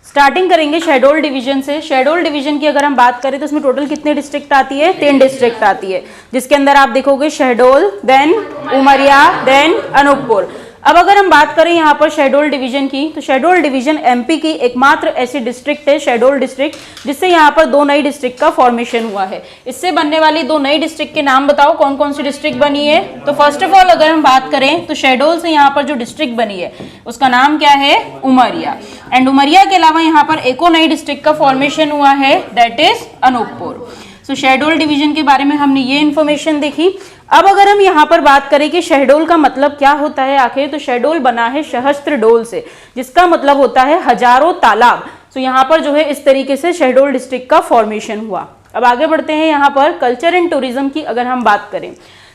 Starting करेंगे Shahdol division से। Shahdol division की अगर हम बात करें तो इसमें टोटल कितने डिस्ट्रिक्ट आती है? 3 डिस्ट्रिक्ट आती है, जिसके अंदर आप देखोगे शहडोल, देन उमरिया, देन अनूपपुर। अब अगर हम बात करें यहाँ पर शहडोल डिवीजन की, तो शहडोल डिवीजन एमपी की एकमात्र ऐसी डिस्ट्रिक्ट है, शहडोल डिस्ट्रिक्ट, जिससे यहाँ पर 2 नई डिस्ट्रिक्ट का फॉर्मेशन हुआ है। इससे बनने वाली 2 नई डिस्ट्रिक्ट के नाम बताओ, कौन कौन सी डिस्ट्रिक्ट बनी है? तो फर्स्ट ऑफ ऑल अगर हम बात करें तो शहडोल से यहाँ पर जो डिस्ट्रिक्ट बनी है उसका नाम क्या है? उमरिया। एंड उमरिया के अलावा यहाँ पर एक और नई डिस्ट्रिक्ट का फॉर्मेशन हुआ है, that is Anuppur. So Shahdol division के बारे में हमने ये इन्फॉर्मेशन देखी। अब अगर हम यहाँ पर बात करें कि शहडोल का मतलब क्या होता है आखिर, तो शहडोल बना है सहस्त्र डोल से, जिसका मतलब होता है हजारों तालाब। तो यहाँ पर जो है इस तरीके से शहडोल डिस्ट्रिक्ट का फॉर्मेशन हुआ। अब आगे बढ़ते हैं यहाँ पर कल्चर एंड टूरिज्म की अगर हम बात करें,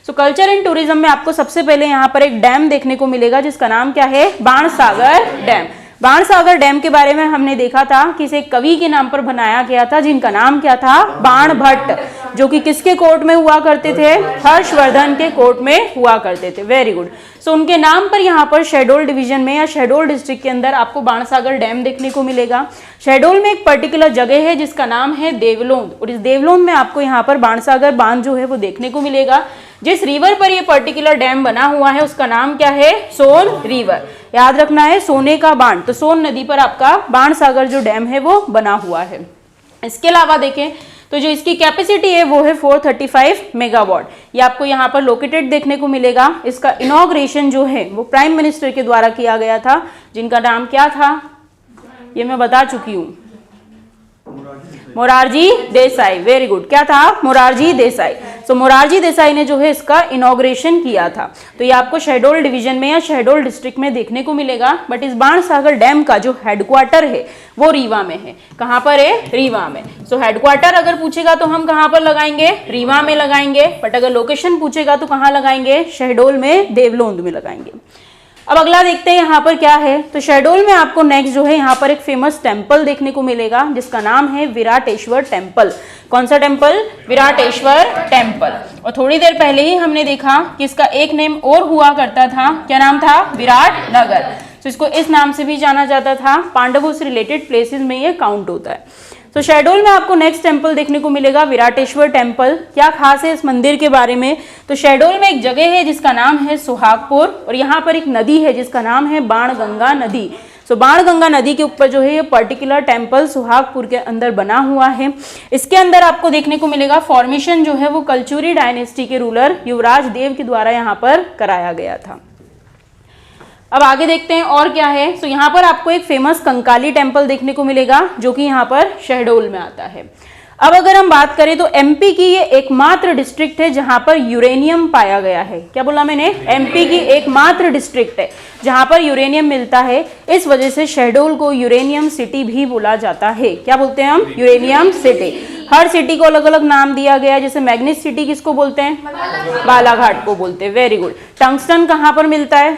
तो कल्चर एंड टूरिज्म में आपको सबसे पहले यहाँ पर एक डैम देखने को मिलेगा, जिसका नाम क्या है? बाणसागर डैम। बाणसागर डैम के बारे में हमने देखा था कि इसे कवि के नाम पर बनाया गया था, जिनका नाम क्या था? बाणभट्ट, जो कि किसके कोर्ट में हुआ करते थे? हर्षवर्धन के कोर्ट में हुआ करते थे। Very good. सो उनके नाम पर यहाँ पर शहडोल डिवीजन में या शहडोल डिस्ट्रिक्ट के अंदर आपको बाणसागर डैम देखने को मिलेगा। शहडोल में एक पर्टिकुलर जगह है जिसका नाम है देवलोंद, और इस देवलोंद में आपको यहाँ पर बाणसागर बांध जो है वो देखने को मिलेगा। जिस रिवर पर ये पर्टिकुलर डैम बना हुआ है उसका नाम क्या है? सोन रिवर। याद रखना है, सोने का बाण, तो सोन नदी पर आपका बाणसागर जो डैम है वो बना हुआ है। इसके अलावा देखें तो जो इसकी कैपेसिटी है वो है 435 मेगावाट। ये आपको यहाँ पर लोकेटेड देखने को मिलेगा। इसका इनॉग्रेशन जो है वो प्राइम मिनिस्टर के द्वारा किया गया था, जिनका नाम क्या था? ये मैं बता चुकी हूँ, मोरारजी देसाई। Very good. क्या था? मोरारजी देसाई। सो मोरारजी देसाई ने जो है इसका इनॉग्रेशन किया था। तो ये आपको शहडोल डिवीजन में या शहडोल डिस्ट्रिक्ट में देखने को मिलेगा। बट इस बाणसागर डैम का जो हेडक्वार्टर है वो रीवा में है। कहाँ पर है? रीवा में। सो हेडक्वार्टर अगर पूछेगा तो हम कहाँ पर लगाएंगे? रीवा में लगाएंगे। बट अगर लोकेशन पूछेगा तो कहाँ लगाएंगे? शहडोल में, देवलोंद में लगाएंगे। अब अगला देखते हैं यहाँ पर क्या है। तो शहडोल में आपको नेक्स्ट जो है यहाँ पर एक फेमस टेम्पल देखने को मिलेगा, जिसका नाम है विराटेश्वर टेम्पल। कौन सा टेम्पल? विराटेश्वर टेम्पल। और थोड़ी देर पहले ही हमने देखा कि इसका एक नेम और हुआ करता था। क्या नाम था? विराट नगर। तो इसको इस नाम से भी जाना जाता था। पांडवों से रिलेटेड प्लेसेस में ये काउंट होता है। तो शहडोल में आपको नेक्स्ट टेम्पल देखने को मिलेगा, विराटेश्वर टेम्पल। क्या खास है इस मंदिर के बारे में? तो शहडोल में एक जगह है जिसका नाम है सुहागपुर, और यहाँ पर एक नदी है जिसका नाम है बाणगंगा नदी। सो बाणगंगा नदी के ऊपर जो है ये पर्टिकुलर टेम्पल सुहागपुर के अंदर बना हुआ है। इसके अंदर आपको देखने को मिलेगा फॉर्मेशन जो है वो कलचुरी डायनेस्टी के रूलर युवराज देव के द्वारा यहाँ पर कराया गया था। अब आगे देखते हैं और क्या है। तो यहाँ पर आपको एक फेमस कंकाली टेम्पल देखने को मिलेगा, जो कि यहाँ पर शहडोल में आता है। अब अगर हम बात करें तो एमपी की ये एकमात्र डिस्ट्रिक्ट है जहां पर यूरेनियम पाया गया है। क्या बोला मैंने? एमपी की एकमात्र डिस्ट्रिक्ट है जहां पर यूरेनियम मिलता है। इस वजह से शहडोल को यूरेनियम सिटी भी बोला जाता है। क्या बोलते हैं हम? Uranium city. हर सिटी को अलग अलग नाम दिया गया है। जैसे मैग्नीस सिटी किसको बोलते हैं? बालाघाट को बोलते हैं। Very good. टंगस्टन कहाँ पर मिलता है?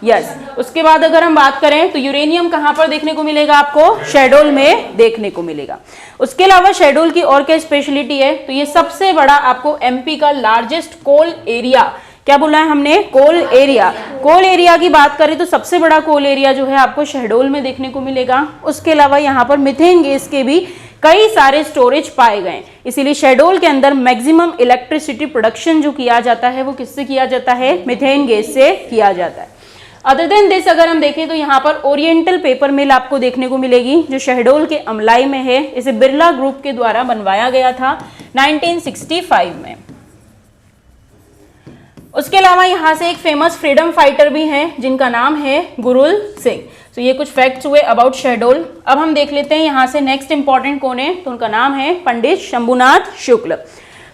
यस। उसके बाद अगर हम बात करें तो यूरेनियम कहां पर देखने को मिलेगा? आपको शहडोल में देखने को मिलेगा। उसके अलावा शहडोल की और क्या स्पेशलिटी है? तो ये सबसे बड़ा आपको एमपी का लार्जेस्ट कोल एरिया, क्या बोला है हमने? कोल एरिया। कोल एरिया की बात करें तो सबसे बड़ा कोल एरिया जो है आपको शहडोल में देखने को मिलेगा। उसके अलावा यहाँ पर मिथेन गैस के भी कई सारे स्टोरेज पाए गए, इसीलिए शहडोल के अंदर मैक्सिमम इलेक्ट्रिसिटी प्रोडक्शन जो किया जाता है वो किससे किया जाता है? मिथेन गैस से किया जाता है। अदर देन दिस अगर हम देखें तो यहाँ पर ओरिएंटल पेपर मिल आपको देखने को मिलेगी, जो शहडोल के अमलाई में है। इसे बिरला ग्रुप के द्वारा बनवाया गया था 1965 में। उसके अलावा यहाँ से एक फेमस फ्रीडम फाइटर भी हैं जिनका नाम है गुरुल सिंह। तो ये कुछ फैक्ट्स हुए अबाउट शहडोल। अब हम देख लेते हैं यहाँ से नेक्स्ट इंपॉर्टेंट कौन है। तो उनका नाम है पंडित शंभुनाथ शुक्ल।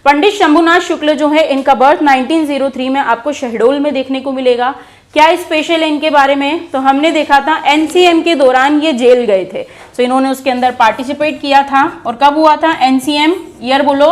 पंडित शंभुनाथ शुक्ल जो है इनका बर्थ 1903 में आपको शहडोल में देखने को मिलेगा। क्या स्पेशल है इनके बारे में? तो हमने देखा था एनसीएम के दौरान ये जेल गए थे, तो इन्होंने उसके अंदर पार्टिसिपेट किया था। और कब हुआ था एनसीएम? ईयर बोलो।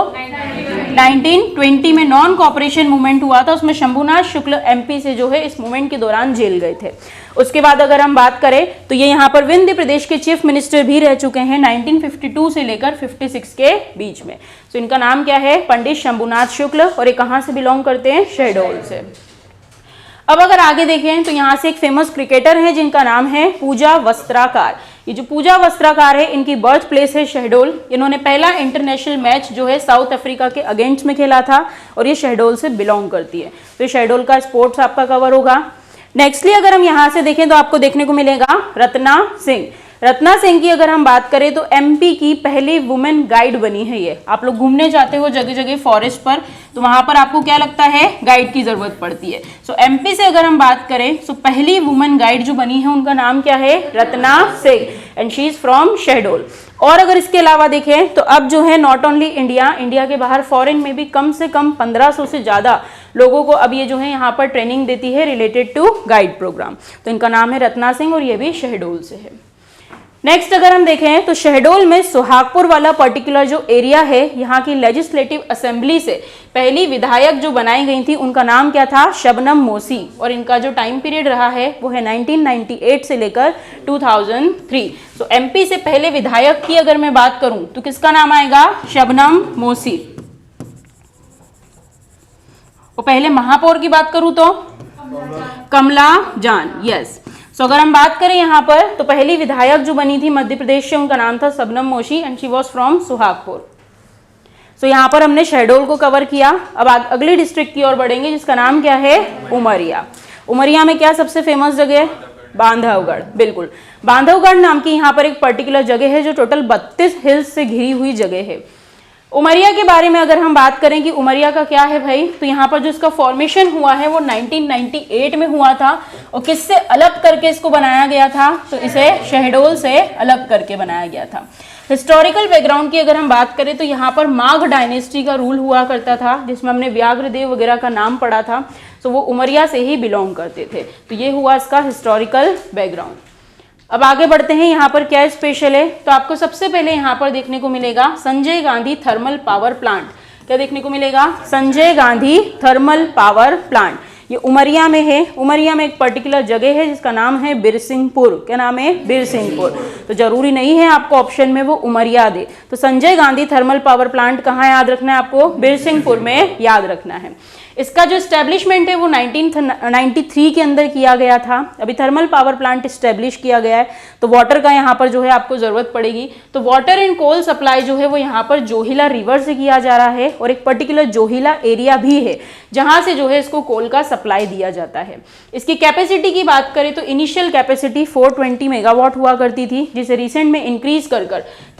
1920 में नॉन कॉपरेशन मूवमेंट हुआ था, उसमें शंभुनाथ शुक्ल एमपी से जो है इस मूवमेंट के दौरान जेल गए थे। उसके बाद अगर हम बात करें तो ये यहाँ पर विंध्य प्रदेश के चीफ मिनिस्टर भी रह चुके हैं 1952 से लेकर 56 के बीच में। तो इनका नाम क्या है? पंडित शंभुनाथ शुक्ल। और ये कहाँ से बिलोंग करते हैं? शहडोल से। अब अगर आगे देखें तो यहाँ से एक फेमस क्रिकेटर है जिनका नाम है पूजा वस्त्राकार। ये जो पूजा वस्त्राकार है इनकी बर्थ प्लेस है शहडोल। इन्होंने पहला इंटरनेशनल मैच जो है साउथ अफ्रीका के अगेंस्ट में खेला था और ये शहडोल से बिलोंग करती है। तो शहडोल का स्पोर्ट्स आपका कवर होगा। नेक्स्टली अगर हम यहाँ से देखें तो आपको देखने को मिलेगा रत्ना सिंह। रत्ना सिंह की अगर हम बात करें तो एमपी की पहली वुमेन गाइड बनी है ये। आप लोग घूमने जाते हो जगह जगह फॉरेस्ट पर, तो वहां पर आपको क्या लगता है, गाइड की जरूरत पड़ती है। सो एमपी से अगर हम बात करें तो पहली वुमेन गाइड जो बनी है उनका नाम क्या है, Ratna Singh, and she is from Shahdol. और अगर इसके अलावा देखें तो अब जो है नॉट ओनली इंडिया के बाहर फॉरेन में भी कम से कम 1500 से ज़्यादा लोगों को अब ये जो है यहाँ पर ट्रेनिंग देती है रिलेटेड टू गाइड प्रोग्राम। तो इनका नाम है रत्ना सिंह और ये भी शहडोल से है। नेक्स्ट अगर हम देखें तो शहडोल में सुहागपुर वाला पर्टिकुलर जो एरिया है, यहाँ की लेजिस्लेटिव असेंबली से पहली विधायक जो बनाई गई थी उनका नाम क्या था, शबनम मोसी, और इनका जो टाइम पीरियड रहा है वो है 1998 से लेकर 2003। तो एमपी से पहले विधायक की अगर मैं बात करूं तो किसका नाम आएगा, शबनम मोसी। और पहले महापौर की बात करूं तो कमला जान, यस। तो अगर हम बात करें यहाँ पर तो पहली विधायक जो बनी थी मध्य प्रदेश से उनका नाम था Shabnam Moshi and she was from Suhagpur. So यहाँ पर हमने शहडोल को कवर किया। अब अगली डिस्ट्रिक्ट की ओर बढ़ेंगे जिसका नाम क्या है, उमरिया। उमरिया में क्या सबसे फेमस जगह, बांधवगढ़। बिल्कुल, बांधवगढ़ नाम की यहाँ पर एक पर्टिकुलर जगह है जो टोटल 32 हिल्स से घिरी हुई जगह है। उमरिया के बारे में अगर हम बात करें कि उमरिया का क्या है भाई, तो यहाँ पर जो इसका फॉर्मेशन हुआ है वो 1998 में हुआ था। और किससे अलग करके इसको बनाया गया था, तो इसे शहडोल से अलग करके बनाया गया था। हिस्टोरिकल बैकग्राउंड की अगर हम बात करें तो यहाँ पर माघ डायनेस्टी का रूल हुआ करता था जिसमें हमने व्याघ्रदेव वगैरह का नाम पढ़ा था। तो वो उमरिया से ही बिलोंग करते थे। तो ये हुआ इसका हिस्टोरिकल बैकग्राउंड। अब आगे बढ़ते हैं, यहाँ पर क्या स्पेशल है, तो आपको सबसे पहले यहाँ पर देखने को मिलेगा Sanjay Gandhi thermal power plant. क्या देखने को मिलेगा, Sanjay Gandhi thermal power plant. ये उमरिया में है। उमरिया में एक पर्टिकुलर जगह है जिसका नाम है बिरसिंहपुर। क्या नाम है, बिरसिंहपुर। तो जरूरी नहीं है आपको ऑप्शन में वो उमरिया दे। तो Sanjay Gandhi thermal power plant कहाँ याद रखना है आपको, बिरसिंहपुर में याद रखना है। इसका जो स्टैब्लिशमेंट है वो 1993 के अंदर किया गया था। अभी थर्मल पावर प्लांट स्टैब्लिश किया गया है तो वाटर का यहाँ पर जो है आपको जरूरत पड़ेगी। तो वाटर एंड कोल सप्लाई जो है वो यहाँ पर जोहिला रिवर से किया जा रहा है और एक पर्टिकुलर जोहिला एरिया भी है जहाँ से जो है इसको कोल का सप्लाई दिया जाता है। इसकी कैपेसिटी की बात करें तो इनिशियल कैपेसिटी 420 मेगावाट हुआ करती थी जिसे रिसेंट में इंक्रीज कर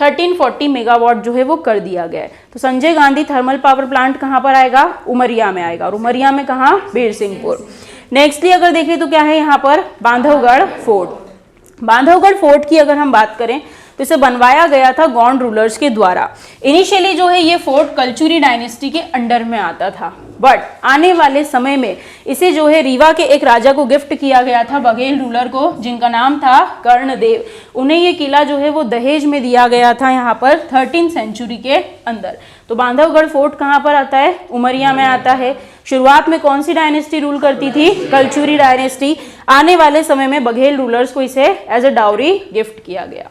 1340 मेगावाट जो है वो कर दिया गया है। तो Sanjay Gandhi thermal power plant कहाँ पर आएगा, उमरिया में आएगा। और उमरिया में कहाँ, बिरसिंहपुर। नेक्स्टली अगर देखें तो क्या है यहाँ पर, बांधवगढ़ फोर्ट। बांधवगढ़ फोर्ट की अगर हम बात करें तो इसे बनवाया गया था गौंड रूलर्स के द्वारा। इनिशियली जो है ये फोर्ट कलचुरी डायनेस्टी के अंडर में आता था, बट आने वाले समय में इसे जो है रीवा के एक राजा को गिफ्ट किया गया था, बघेल रूलर को, जिनका नाम था कर्णदेव। उन्हें ये किला जो है वो दहेज में दिया गया था यहाँ पर 13th सेंचुरी के अंदर। तो बांधवगढ़ फोर्ट कहाँ पर आता है, उमरिया में आता है। शुरुआत में कौन सी डायनेस्टी रूल करती थी, कलचुरी डायनेस्टी। आने वाले समय में बघेल रूलर्स को इसे एज अ डाउरी गिफ्ट किया गया।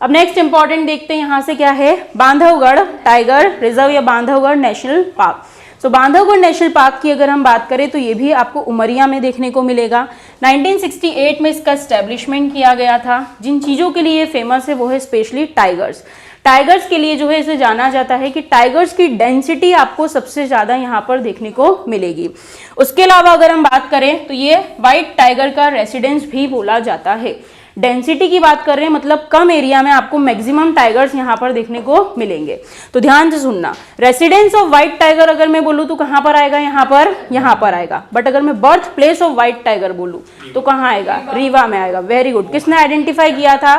अब नेक्स्ट इंपॉर्टेंट देखते हैं यहाँ से क्या है, बांधवगढ़ टाइगर रिजर्व या बांधवगढ़ नेशनल पार्क। सो बांधवगढ़ नेशनल पार्क की अगर हम बात करें तो ये भी आपको उमरिया में देखने को मिलेगा। 1968 में इसका एस्टेब्लिशमेंट किया गया था। जिन चीज़ों के लिए ये फेमस है वो है स्पेशली टाइगर्स। टाइगर्स के लिए जो है इसे जाना जाता है कि टाइगर्स की डेंसिटी आपको सबसे ज़्यादा यहाँ पर देखने को मिलेगी। उसके अलावा अगर हम बात करें तो ये व्हाइट टाइगर का रेसिडेंस भी बोला जाता है। डेंसिटी की बात कर रहे हैं मतलब कम एरिया में आपको मैक्सिमम टाइगर्स यहाँ पर देखने को मिलेंगे। तो ध्यान से सुनना, रेसिडेंस ऑफ व्हाइट टाइगर अगर मैं बोलूँ तो कहाँ पर आएगा, यहाँ पर आएगा। बट अगर मैं birth place of white tiger बोलूँ तो कहाँ आएगा, रीवा में आएगा। Very good. किसने आइडेंटिफाई किया था,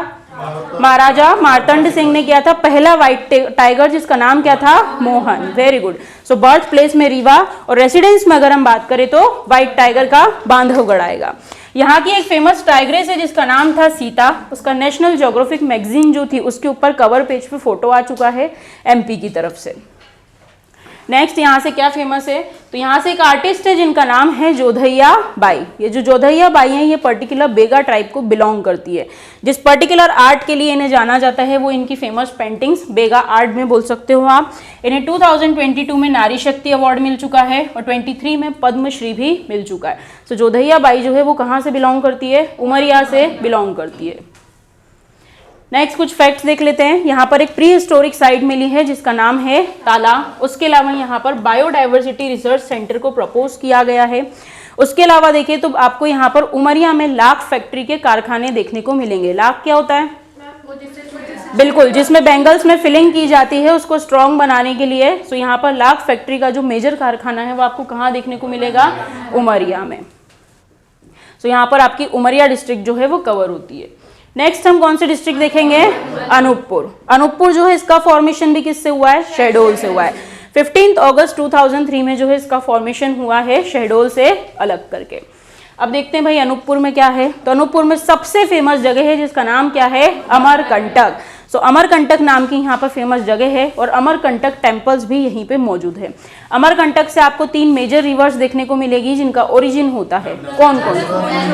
महाराजा मार्तंड सिंह ने किया था पहला व्हाइट टाइगर जिसका नाम क्या था, Mohan. Very good. So birth place में रीवा और रेसिडेंस में अगर हम बात करें तो व्हाइट टाइगर का बांधवगढ़ आएगा। यहाँ की एक फेमस टाइग्रेस है जिसका नाम था सीता। उसका नेशनल ज्योग्राफिक मैगजीन जो थी उसके ऊपर कवर पेज पे फोटो आ चुका है एमपी की तरफ से। नेक्स्ट यहाँ से क्या फेमस है, तो यहाँ से एक आर्टिस्ट है जिनका नाम है जोधैया बाई। ये जो जोधैया बाई है ये पर्टिकुलर बेगा ट्राइब को बिलोंग करती है। जिस पर्टिकुलर आर्ट के लिए इन्हें जाना जाता है वो इनकी फेमस पेंटिंग्स बेगा आर्ट में बोल सकते हो आप। इन्हें 2022 में नारी शक्ति अवार्ड मिल चुका है और 23 में पद्मश्री भी मिल चुका है। तो जोधैया बाई जो है वो कहाँ से बिलोंग करती है, उमरिया से बिलोंग करती है। नेक्स्ट कुछ फैक्ट्स देख लेते हैं। यहाँ पर एक प्री हिस्टोरिक साइट मिली है जिसका नाम है ताला। उसके अलावा यहाँ पर बायोडाइवर्सिटी रिसर्च सेंटर को प्रपोज किया गया है। उसके अलावा देखिए तो आपको यहाँ पर उमरिया में लाख फैक्ट्री के कारखाने देखने को मिलेंगे। लाख क्या होता है? बिल्कुल, जिसमें बैंगल्स में फिलिंग की जाती है उसको स्ट्रॉन्ग बनाने के लिए। सो यहाँ पर लाख फैक्ट्री का जो मेजर कारखाना है वो आपको कहाँ देखने को मिलेगा? उमरिया में। सो यहाँ पर आपकी उमरिया डिस्ट्रिक्ट जो है वो कवर होती है। नेक्स्ट हम कौन सी डिस्ट्रिक्ट देखेंगे? अनूपपुर। अनूपपुर जो है इसका फॉर्मेशन भी किससे हुआ है? शहडोल से हुआ है। 15 अगस्त 2003 में जो है इसका फॉर्मेशन हुआ है शहडोल से अलग करके। अब देखते हैं भाई अनूपपुर में क्या है। तो अनूपपुर में सबसे फेमस जगह है जिसका नाम क्या है? अमरकंटक। सो अमरकंटक नाम की यहाँ पर फेमस जगह है और अमरकंटक टेम्पल्स भी यहीं पे मौजूद है। अमरकंटक से आपको 3 मेजर रिवर्स देखने को मिलेगी जिनका ओरिजिन होता है। कौन कौन?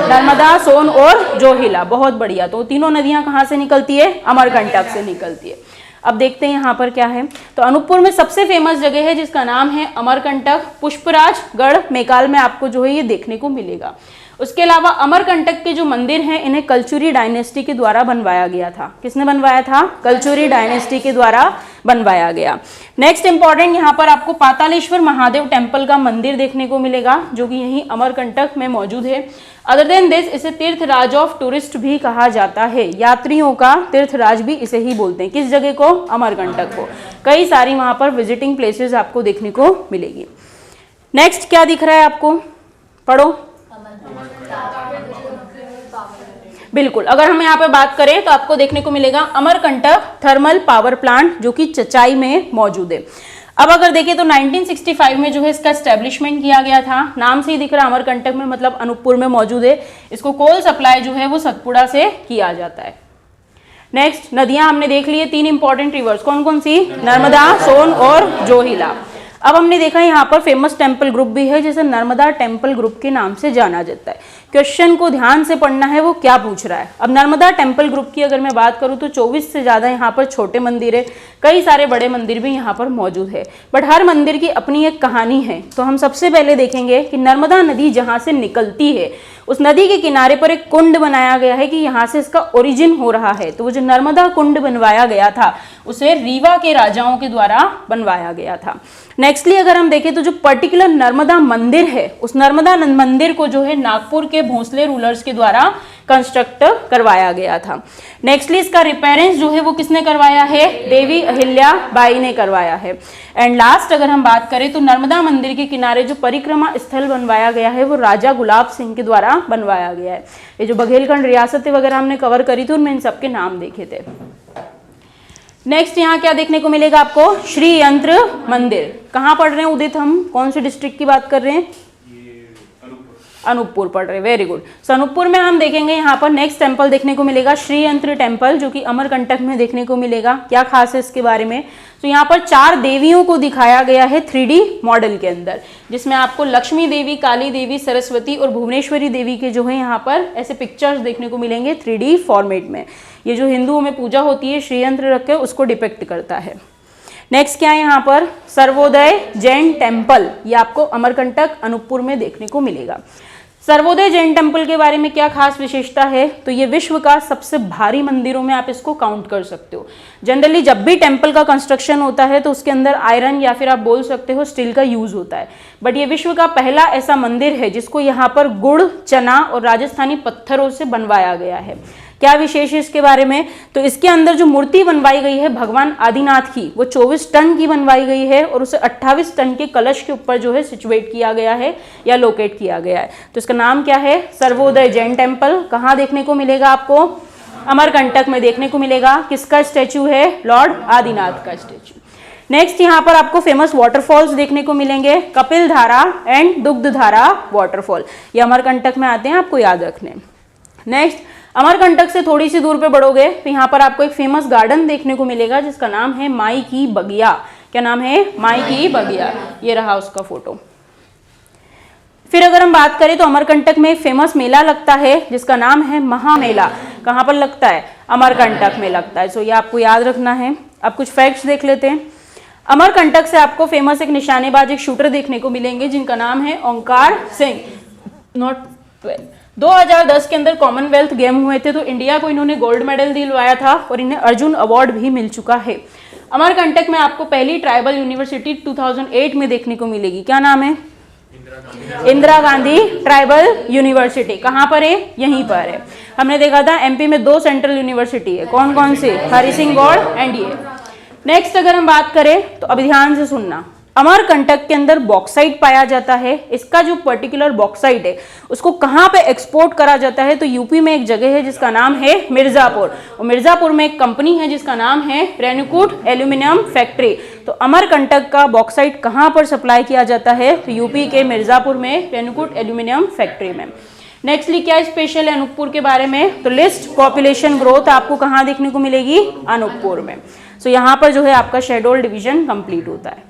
नर्मदा, सोन और जोहिला। बहुत बढ़िया। तो तीनों नदियां कहाँ से निकलती है? अमरकंटक से निकलती है। अब देखते हैं यहाँ पर क्या है। तो अनूपपुर में सबसे फेमस जगह है जिसका नाम है अमरकंटक। पुष्पराज गढ़ मेकाल में आपको जो है ये देखने को मिलेगा। उसके अलावा अमरकंटक के जो मंदिर हैं इन्हें कलचुरी डायनेस्टी के द्वारा बनवाया गया था। किसने बनवाया था? कलचुरी डायनेस्टी के द्वारा बनवाया गया। नेक्स्ट इंपॉर्टेंट यहाँ पर आपको पातालेश्वर महादेव टेम्पल का मंदिर देखने को मिलेगा जो कि यहीं अमरकंटक में मौजूद है। अदर देन दिस इसे तीर्थराज ऑफ टूरिस्ट भी कहा जाता है। यात्रियों का तीर्थराज भी इसे ही बोलते हैं। किस जगह को? अमरकंटक को। कई सारी वहां पर विजिटिंग प्लेसेस आपको देखने को मिलेगी। नेक्स्ट क्या दिख रहा है आपको? पढ़ो। बिल्कुल, अगर हम यहाँ पे बात करें तो आपको देखने को मिलेगा अमरकंटक थर्मल पावर प्लांट जो कि चचाई में मौजूद है। अब अगर देखें तो 1965 में जो है इसका एस्टेब्लिशमेंट किया गया था। नाम से ही दिख रहा है अमरकंटक में, मतलब अनूपपुर में मौजूद है। इसको कोल सप्लाई जो है वो सतपुड़ा से किया जाता है। नेक्स्ट नदियां हमने देख ली है। 3 इंपॉर्टेंट रिवर्स कौन कौन सी? नर्मदा, सोन और जोहिला। अब हमने देखा यहाँ पर फेमस टेम्पल ग्रुप भी है जिसे नर्मदा टेम्पल ग्रुप के नाम से जाना जाता है। क्वेश्चन को ध्यान से पढ़ना है वो क्या पूछ रहा है। अब नर्मदा टेम्पल ग्रुप की अगर मैं बात करूँ तो 24 से ज़्यादा यहाँ पर छोटे मंदिर है। कई सारे बड़े मंदिर भी यहाँ पर मौजूद है, बट हर मंदिर की अपनी एक कहानी है। तो हम सबसे पहले देखेंगे कि नर्मदा नदी जहाँ से निकलती है उस नदी के किनारे पर एक कुंड बनाया गया है कि यहाँ से इसका ओरिजिन हो रहा है। तो वो जो नर्मदा कुंड बनवाया गया था उसे रीवा के राजाओं के द्वारा बनवाया गया था। नेक्स्टली अगर हम देखें तो जो पर्टिकुलर नर्मदा मंदिर है उस नर्मदा मंदिर को जो है नागपुर के भोसले रूलर्स के द्वारा कंस्ट्रक्ट करवाया गया था। नेक्स्टली इसका रिपेयरेंस जो है वो किसने करवाया है? देवी अहिल्या बाई ने करवाया है। एंड लास्ट अगर हम बात करें तो नर्मदा मंदिर के किनारे जो परिक्रमा स्थल बनवाया गया है वो राजा गुलाब सिंह के द्वारा बनवाया गया है। ये जो बघेलखंड रियासतें वगैरह हमने कवर करी थी उनमें इन सबके नाम देखे थे। नेक्स्ट यहाँ क्या देखने को मिलेगा आपको? श्री यंत्र मंदिर। कहाँ पढ़ रहे हैं उदित? हम कौन से डिस्ट्रिक्ट की बात कर रहे हैं? अनूपपुर पढ़ रहे। Very good. सो अनूपपुर में हम देखेंगे यहाँ पर नेक्स्ट टेम्पल देखने को मिलेगा श्री यंत्र टेम्पल जो कि अमरकंटक में देखने को मिलेगा। क्या खास है इसके बारे में? तो यहाँ पर 4 देवियों को दिखाया गया है 3D मॉडल के अंदर, जिसमें आपको लक्ष्मी देवी, काली देवी, सरस्वती और भुवनेश्वरी देवी के जो है यहाँ पर ऐसे पिक्चर्स देखने को मिलेंगे 3D फॉर्मेट में। ये जो हिंदुओं में पूजा होती है श्री यंत्र रख के उसको डिपिक्ट करता है। नेक्स्ट क्या है यहाँ पर? सर्वोदय जैन टेम्पल। ये आपको अमरकंटक अनूपपुर में देखने को मिलेगा। सर्वोदय जैन टेम्पल के बारे में क्या खास विशेषता है? तो ये विश्व का सबसे भारी मंदिरों में आप इसको काउंट कर सकते हो। जनरली जब भी टेम्पल का कंस्ट्रक्शन होता है तो उसके अंदर आयरन या फिर आप बोल सकते हो स्टील का यूज होता है, बट ये विश्व का पहला ऐसा मंदिर है जिसको यहाँ पर गुड़, चना और राजस्थानी पत्थरों से बनवाया गया है। क्या विशेष है इसके बारे में? तो इसके अंदर जो मूर्ति बनवाई गई है भगवान आदिनाथ की वो 24 टन की बनवाई गई है और उसे 28 टन के कलश के ऊपर जो है सिचुएट किया गया है या लोकेट किया गया है। तो इसका नाम क्या है? सर्वोदय जैन टेम्पल। कहाँ देखने को मिलेगा आपको? अमरकंटक में देखने को मिलेगा। किसका स्टैचू है? लॉर्ड आदिनाथ का स्टैचू। नेक्स्ट यहाँ पर आपको फेमस वाटरफॉल्स देखने को मिलेंगे, कपिल धारा एंड दुग्ध धारा वाटरफॉल। ये अमरकंटक में आते हैं, आपको याद रखने। नेक्स्ट अमरकंटक से थोड़ी सी दूर पे बढ़ोगे तो यहाँ पर आपको एक फेमस गार्डन देखने को मिलेगा जिसका नाम है माई की बगिया। क्या नाम है? माई की बगिया। ये रहा उसका फोटो। फिर अगर हम बात करें तो अमरकंटक में एक फेमस मेला लगता है जिसका नाम है महामेला। कहाँ पर लगता है? अमरकंटक में लगता है। सो ये आपको याद रखना है। अब कुछ फैक्ट्स देख लेते हैं। अमरकंटक से आपको फेमस एक निशानेबाज, एक शूटर देखने को मिलेंगे जिनका नाम है ओंकार सिंह। नॉट 12। 2010 के अंदर कॉमनवेल्थ गेम हुए थे, तो इंडिया को इन्होंने गोल्ड मेडल दिलवाया था और इन्हें अर्जुन अवार्ड भी मिल चुका है। अमरकंटक में आपको पहली ट्राइबल यूनिवर्सिटी 2008 में देखने को मिलेगी। क्या नाम है? Indira Gandhi tribal university. कहाँ पर है? यहीं पर है। हमने देखा था एमपी में 2 सेंट्रल यूनिवर्सिटी है, कौन कौन से? हरि सिंह गौड़ एंड ये। नेक्स्ट अगर हम बात करें तो अभी ध्यान से सुनना, अमरकंटक के अंदर बॉक्साइट पाया जाता है। इसका जो पर्टिकुलर बॉक्साइट है उसको कहाँ पे एक्सपोर्ट करा जाता है? तो यूपी में एक जगह है जिसका नाम है मिर्जापुर, और मिर्जापुर में एक कंपनी है जिसका नाम है रेणुकूट एल्यूमिनियम फैक्ट्री। तो अमरकंटक का बॉक्साइट कहाँ पर सप्लाई किया जाता है? तो यूपी के मिर्जापुर में रेणुकूट एल्यूमिनियम फैक्ट्री में। नेक्स्टली क्या स्पेशल है अनूपपुर के बारे में? तो लिस्ट पॉपुलेशन ग्रोथ आपको कहाँ देखने को मिलेगी? अनूपपुर में। सो यहाँ पर जो है आपका शेड्यूल डिवीजन कंप्लीट होता है।